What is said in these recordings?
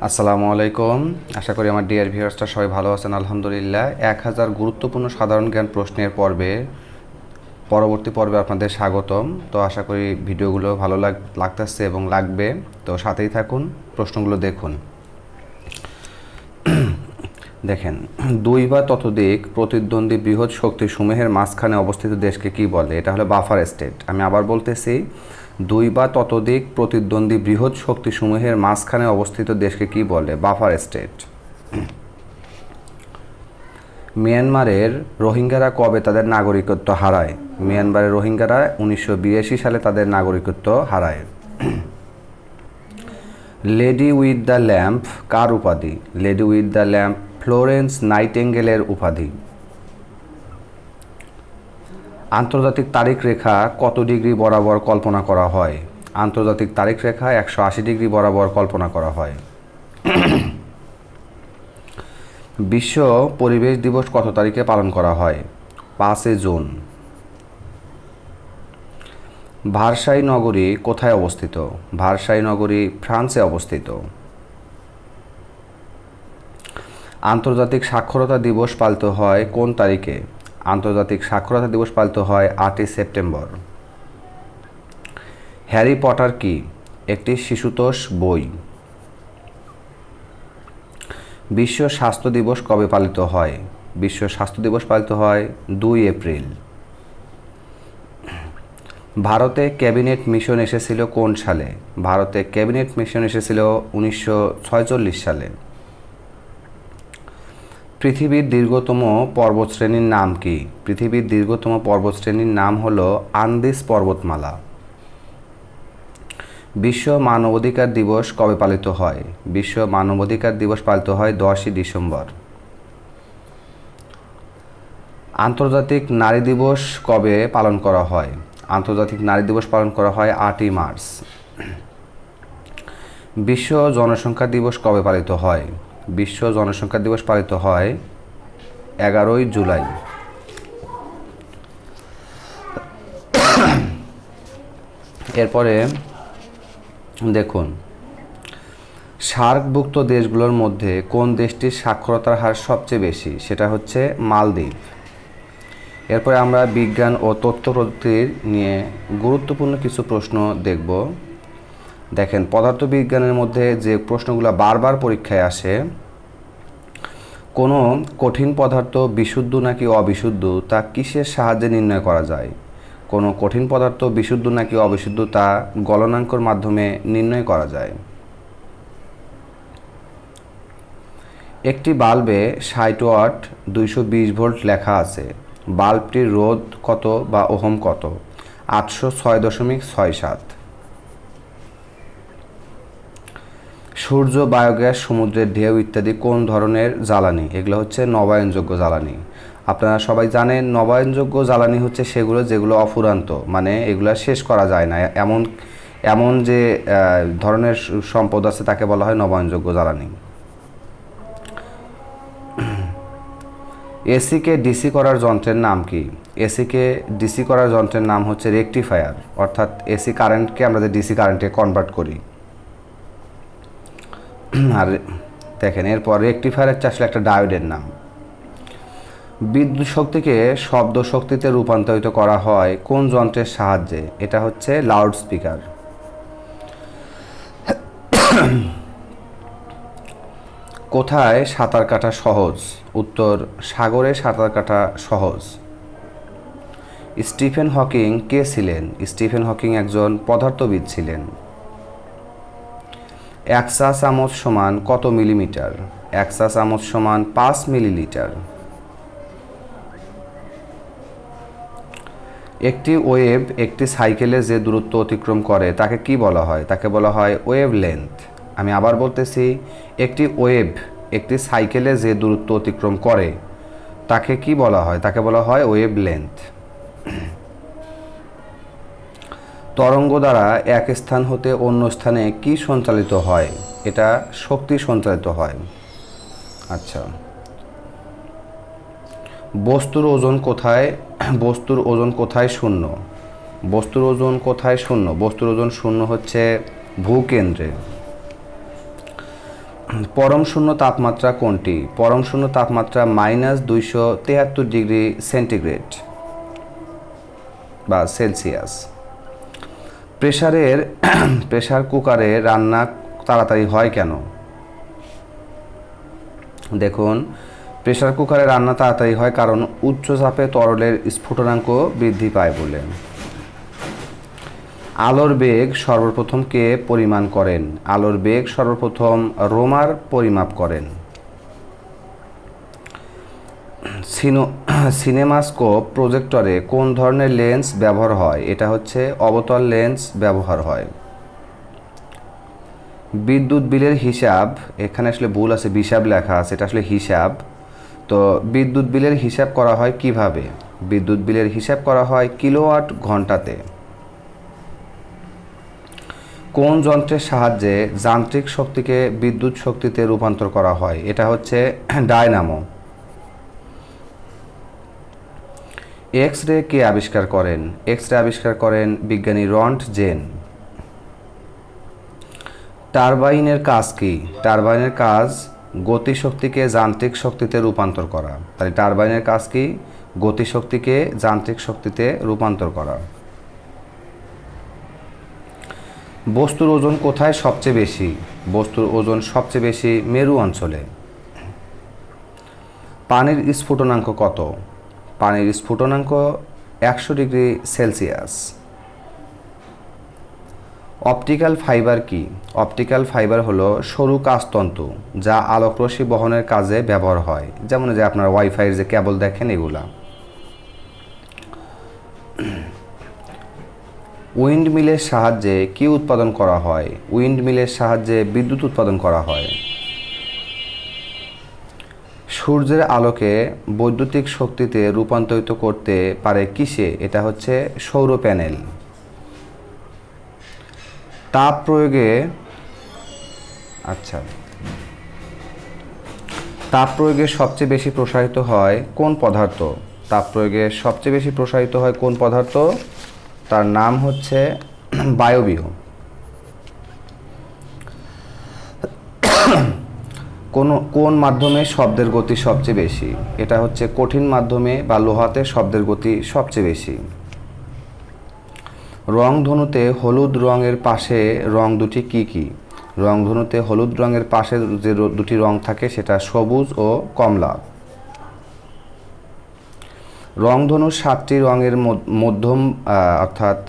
আসসালামু আলাইকুম। আশা করি আমার ডিয়ার ভিউয়ার্সরা সবাই ভালো আছেন। আলহামদুলিল্লাহ। 1000 গুরুত্বপূর্ণ সাধারণ জ্ঞান প্রশ্নের পরবর্তী পর্বে আপনাদের স্বাগতম। তো আশা করি ভিডিওগুলো ভালো লাগতেছে এবং লাগবে। তো সাথেই থাকুন, প্রশ্নগুলো দেখুন। দেখেন, 2 বা ততোধিক প্রতিদ্বন্দ্বী বৃহৎ শক্তিসমূহের মাঝখানে অবস্থিত দেশকে কি বলে? এটা হলো বাফার স্টেট। আমি আবার বলতেছি, 2 বা ততোধিক প্রতিদ্বন্দ্বী বৃহৎ শক্তিসমূহের মাঝখানে অবস্থিত দেশকে কি বলে? Buffer state. মিয়ানমারের রোহিঙ্গারা কবে তাদের নাগরিকত্ব হারায়? মিয়ানমারের রোহিঙ্গারা 1982 সালে তাদের নাগরিকত্ব হারায়। লেডি উইথ দ্য ল্যাম্প কার উপাধি? Lady with the lamp Florence নাইটেঙ্গেলের উপাধি। আন্তর্জাতিক তারিখ রেখা কত ডিগ্রি বরাবর কল্পনা করা হয়? আন্তর্জাতিক তারিখ রেখা 180 ডিগ্রি বরাবর কল্পনা করা হয়। বিশ্ব পরিবেশ দিবস কত তারিখে পালন করা হয়? 5 জুন। ভার্সাই নগরী কোথায় অবস্থিত? ভার্সাই নগরী ফ্রান্সে অবস্থিত। আন্তর্জাতিক সাক্ষরতা দিবস পালিত হয় কোন তারিখে? আন্তর্জাতিক সাক্ষরতা দিবস পালিত হয় 8 সেপ্টেম্বর। হ্যারি পটার কি? একটি শিশুতোষ বই। বিশ্ব স্বাস্থ্য দিবস কবে পালিত হয়? বিশ্ব স্বাস্থ্য দিবস পালিত হয় 2 এপ্রিল। ভারতে ক্যাবিনেট মিশন এসেছিল কোন সালে? ভারতে ক্যাবিনেট মিশন এসেছিল 1946 সালে। পৃথিবীর দীর্ঘতম পর্বতশ্রেণীর নাম কি? পৃথিবীর দীর্ঘতম পর্বতশ্রেণীর নাম হলো আন্দিজ পর্বতমালা। বিশ্ব মানবাধিকার দিবস কবে পালিত হয়? বিশ্ব মানবাধিকার দিবস পালিত হয় 10 ডিসেম্বর। আন্তর্জাতিক নারী দিবস কবে পালন করা হয়? আন্তর্জাতিক নারী দিবস পালন করা হয় 8 মার্চ। বিশ্ব জনসংখ্যা দিবস কবে পালিত হয়? বিশ্ব জনসংখ্যা দিবস পালিত হয় 11 জুলাই। এরপরে দেখুন, সার্কভুক্ত দেশগুলোর মধ্যে কোন দেশটির সাক্ষরতার হার সবচেয়ে বেশি? সেটা হচ্ছে মালদ্বীপ। এরপরে আমরা বিজ্ঞান ও তথ্য প্রযুক্তির নিয়ে গুরুত্বপূর্ণ কিছু প্রশ্ন দেখব। দেখেন, পদার্থবিজ্ঞানের মধ্যে যে প্রশ্নগুলো বারবার পরীক্ষায় আসে, কোনো কঠিন পদার্থ বিশুদ্ধ নাকি অবিশুদ্ধ তা কিসের সাহায্যে নির্ণয় করা যায়? কোনো কঠিন পদার্থ বিশুদ্ধ নাকি অবিশুদ্ধ তা গলনাঙ্কর মাধ্যমে নির্ণয় করা যায়। একটি বাল্বে 60 ওয়াট 220 ভোল্ট লেখা আছে। বাল্বটির রোধ কত বা ওহম কত? 806.67। সূর্য, বায়োগ্যাস, সমুদ্রের ঢেউ ইত্যাদি কোন ধরনের জ্বালানি? এগুলো হচ্ছে নবায়নযোগ্য জ্বালানি। আপনারা সবাই জানেন, নবায়নযোগ্য জ্বালানি হচ্ছে সেগুলো যেগুলো অফুরান্ত, মানে এগুলো শেষ করা যায় না, এমন যে ধরনের সম্পদ আছে তাকে বলা হয় নবায়নযোগ্য জ্বালানি। এসিকে ডিসি করার যন্ত্রের নাম কি? এসিকে ডিসি করার যন্ত্রের নাম হচ্ছে রেকটিফায়ার, অর্থাৎ এসি কারেন্টকে আমরা যে ডিসি কারেন্টে কনভার্ট করি। আর দেখেন, এরপর রেকটিফায়ার হচ্ছে আসলে একটা ডায়োডের নাম। বিদ্যুৎ শক্তিকে শব্দ শক্তিতে রূপান্তরিত করা হয় কোন যন্ত্রের সাহায্যে? এটা হচ্ছে লাউড স্পিকার। কোথায় সাঁতার কাটা সহজ? উত্তর, সাগরে সাঁতার কাটা সহজ। স্টিফেন হকিং কে ছিলেন? স্টিফেন হকিং একজন পদার্থবিদ ছিলেন। 1 চা চামচ সমান কত মিলিমিটার? 1 চা চামচ সমান 5 মিলিলিটার। একটি ওয়েভ একটি সাইকেলে যে দূরত্ব অতিক্রম করে তাকে কি বলা হয়? তাকে বলা হয় ওয়েভ লেন্থ। আমি আবার বলতেছি, একটি ওয়েভ একটি সাইকেলে যে দূরত্ব অতিক্রম করে তাকে কি বলা হয়? তাকে বলা হয় ওয়েভ লেন্থ। তরঙ্গ দ্বারা এক স্থান হতে অন্য স্থানে কি সঞ্চালিত হয়? এটা শক্তি সঞ্চালিত হয়। আচ্ছা, বস্তুর ওজন কোথায় শূন্য? বস্তুর ওজন কোথায় শূন্য? বস্তুর ওজন শূন্য হচ্ছে ভূকেন্দ্রে। পরম শূন্য তাপমাত্রা কোনটি? পরম শূন্য তাপমাত্রা -273 ডিগ্রি সেন্টিগ্রেড বা সেলসিয়াস। প্রেসার কুকারে রান্না তাড়াতাড়ি হয় কেন? দেখুন, প্রেসার কুকারে রান্না তাড়াতাড়ি হয় কারণ উচ্চ চাপে তরলের স্ফুটনাঙ্ক বৃদ্ধি পায় বলে। আলোর বেগ সর্বপ্রথম কে পরিমাণ করেন? আলোর বেগ সর্বপ্রথম রোমার পরিমাপ করেন। সিনেমাস্কোপ প্রজেক্টরে কোন ধরনের লেন্স ব্যবহার হয়? এটা হচ্ছে অবতল লেন্স ব্যবহার হয়। বিদ্যুৎ বিলের হিসাব, এখানে আসলে ভুল আছে, হিসাব লেখা আছে, এটা আসলে হিসাব। তো বিদ্যুৎ বিলের হিসাব করা হয় কিভাবে? বিদ্যুৎ বিলের হিসাব করা হয় কিলোওয়াট ঘন্টাতে। কোন যন্ত্রের সাহায্যে যান্ত্রিক শক্তিকে বিদ্যুৎ শক্তিতে রূপান্তর করা হয়? এটা হচ্ছে ডায়নামো। এক্স রে কে আবিষ্কার করেন? এক্স রে আবিষ্কার করেন বিজ্ঞানী রন্টজেন। টারবাইনের কাজ কি? টারবাইনের কাজ গতিশক্তিকে যান্ত্রিক শক্তিতে রূপান্তর করা। তাহলে টারবাইনের কাজ কি? গতিশক্তিকে যান্ত্রিক শক্তিতে রূপান্তর করা। বস্তুর ওজন কোথায় সবচেয়ে বেশি? বস্তুর ওজন সবচেয়ে বেশি মেরু অঞ্চলে। পানির স্ফুটনাঙ্ক কত? পানির স্ফুটনাঙ্ক 100 ডিগ্রি সেলসিয়াস। অপটিক্যাল ফাইবার কি? অপটিক্যাল ফাইবার হলো সরু কাঁচতন্তু যা আলোকরশ্মি বহনের কাজে ব্যবহার হয়, যেমন যে আপনার ওয়াইফাইয়ের যে কেবল দেখেন এগুলা। উইন্ড মিলের সাহায্যে কি উৎপাদন করা হয়? উইন্ড মিলের সাহায্যে বিদ্যুৎ উৎপাদন করা হয়। সূর্যের আলোকে বৈদ্যুতিক শক্তিতে রূপান্তরিত করতে পারে কিসে? এটা হচ্ছে সৌর প্যানেল। তাপ প্রয়োগে তাপ প্রয়োগে সবচেয়ে বেশি প্রসারিত হয় কোন পদার্থ? তাপ প্রয়োগে সবচেয়ে বেশি প্রসারিত হয় কোন পদার্থ? তার নাম হচ্ছে বায়বীয়। কোন মাধ্যমে শব্দের গতি সবচেয়ে বেশি? এটা হচ্ছে কঠিন মাধ্যমে বা লোহাতে শব্দের গতি সবচেয়ে বেশি। রংধনুতে হলুদ রঙের পাশে রং দুটি কি কি? রংধনুতে হলুদ রঙের পাশে যে দুটি রং থাকে সেটা সবুজ ও কমলা। রংধনুর 7টি রঙের মধ্যম অর্থাৎ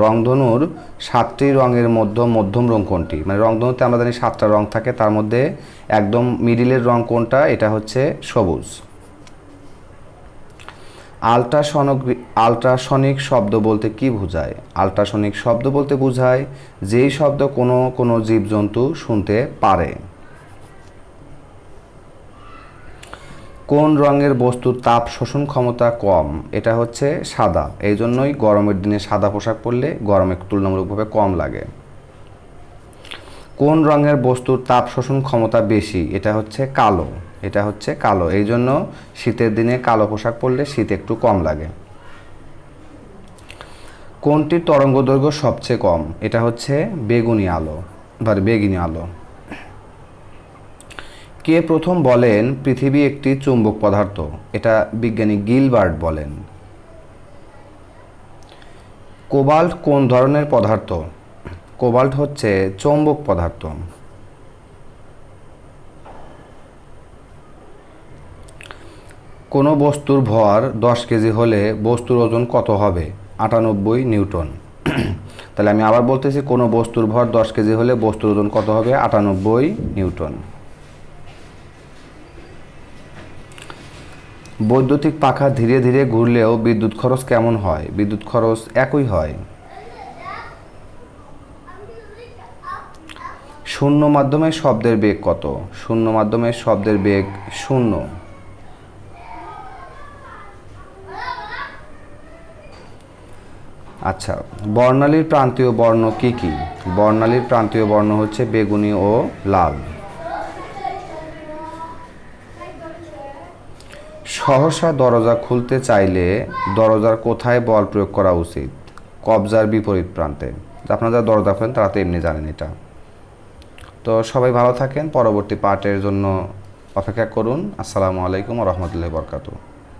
রংধনুর 7টি রঙের মধ্যম রং কোনটি? মানে রংধনুতে আমরা জানি 7টা রং থাকে, তার মধ্যে একদম মিডিলের রং কোনটা? এটা হচ্ছে সবুজ। আল্ট্রাসনিক শব্দ বলতে কি বোঝায়? আল্ট্রাসনিক শব্দ বলতে বোঝায় যেই শব্দ কোনো জীবজন্তু শুনতে পারে। কোন রঙের বস্তুর তাপ শোষণ ক্ষমতা কম? এটা হচ্ছে সাদা। এই জন্যই গরমের দিনে সাদা পোশাক পরলে গরমে তুলনামূলকভাবে কম লাগে। কোন রঙের বস্তুর তাপ শোষণ ক্ষমতা বেশি? এটা হচ্ছে কালো। এটা হচ্ছে কালো। এই জন্য শীতের দিনে কালো পোশাক পরলে শীত একটু কম লাগে। কোনটির তরঙ্গদৈর্ঘ্য সবচেয়ে কম? এটা হচ্ছে বেগুনি আলো। কে প্রথম বলেন পৃথিবী একটি চুম্বক পদার্থ? এটা বিজ্ঞানী গিলবার্ট বলেন। কোবাল্ট কোন ধরনের পদার্থ? কোবাল্ট হচ্ছে চৌম্বক পদার্থ। কোনো বস্তুর ভর 10 কেজি হলে বস্তুর ওজন কত হবে? 98 নিউটন। তাহলে আমি আবার বলতেছি, কোনো বস্তুর ভর 10 কেজি হলে বস্তুর ওজন কত হবে? 98 নিউটন। বৈদ্যুতিক পাখা ধীরে ধীরে ঘুরলেও বিদ্যুৎ খরচ কেমন হয়? বিদ্যুৎ খরচ একই হয়। শূন্য মাধ্যমে শব্দের বেগ কত? শূন্য মাধ্যমে শব্দের বেগ 0। আচ্ছা, বর্ণালীর প্রান্তীয় বর্ণ কি কি? বর্ণালীর প্রান্তীয় বর্ণ হচ্ছে বেগুনি ও লাল। সহসা দরজা খুলতে চাইলে দরজার কোথায় বল প্রয়োগ করা উচিত? কবজার বিপরীত প্রান্তে। আপনারা যারা দরজা খোলেন তারা তো এমনি জানেন এটা। তো সবাই ভালো থাকেন, পরবর্তী পার্টের জন্য অপেক্ষা করুন। আসসালামু আলাইকুম ওয়া রাহমাতুল্লাহি ওয়া বারাকাতুহু।